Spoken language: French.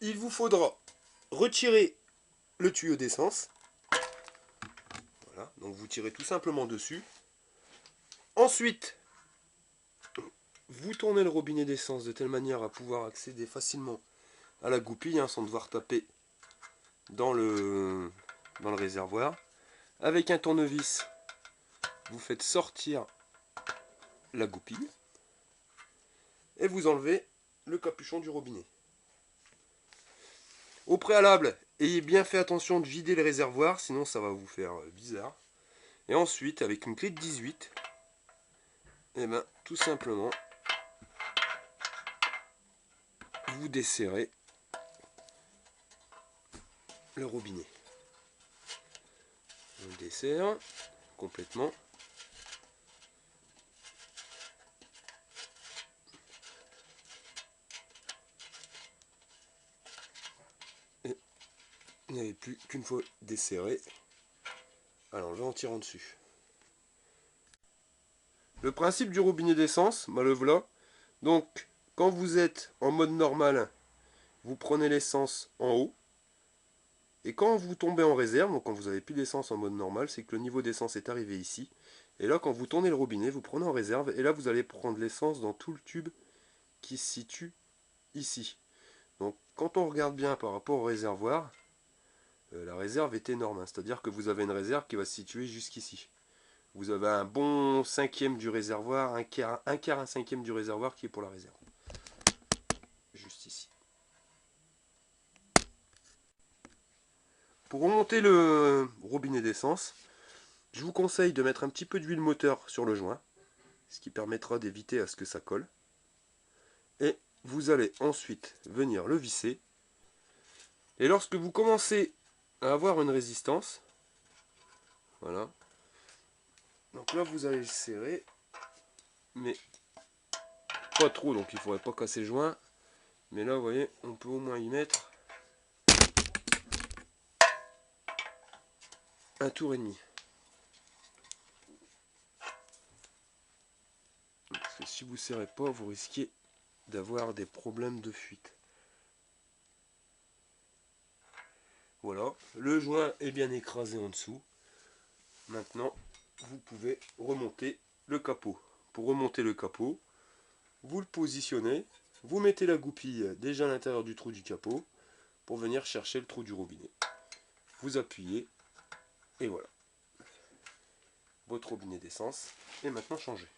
il vous faudra retirer le tuyau d'essence. Voilà, donc vous tirez tout simplement dessus. Ensuite, vous tournez le robinet d'essence de telle manière à pouvoir accéder facilement à la goupille, sans devoir taper dans le réservoir. Avec un tournevis, vous faites sortir la goupille et vous enlevez le capuchon du robinet. Au préalable, ayez bien fait attention de vider le réservoir, sinon ça va vous faire bizarre. Et ensuite, avec une clé de 18, et ben, tout simplement, vous desserrez le robinet. On le desserre complètement. Et vous n'avez plus qu'une fois desserré à l'enlever en tirant dessus. Le principe du robinet d'essence, le voilà. Donc, quand vous êtes en mode normal, vous prenez l'essence en haut. Et quand vous tombez en réserve, donc quand vous n'avez plus d'essence en mode normal, c'est que le niveau d'essence est arrivé ici. Et là, quand vous tournez le robinet, vous prenez en réserve. Et là, vous allez prendre l'essence dans tout le tube qui se situe ici. Donc, quand on regarde bien par rapport au réservoir, la réserve est énorme. C'est-à-dire que vous avez une réserve qui va se situer jusqu'ici. Vous avez un bon cinquième du réservoir, un quart, un cinquième du réservoir qui est pour la réserve. Juste ici. Pour remonter le robinet d'essence, je vous conseille de mettre un petit peu d'huile moteur sur le joint, ce qui permettra d'éviter à ce que ça colle. Et vous allez ensuite venir le visser. Et lorsque vous commencez à avoir une résistance, voilà, donc là vous allez le serrer, mais pas trop, donc il ne faudrait pas casser le joint. Mais là vous voyez, on peut au moins y mettre un tour et demi. Parce que si vous ne serrez pas, vous risquez d'avoir des problèmes de fuite. Voilà, le joint est bien écrasé en dessous. Maintenant, vous pouvez remonter le capot. Pour remonter le capot, vous le positionnez, vous mettez la goupille déjà à l'intérieur du trou du capot pour venir chercher le trou du robinet. Vous appuyez et voilà. Votre robinet d'essence est maintenant changé.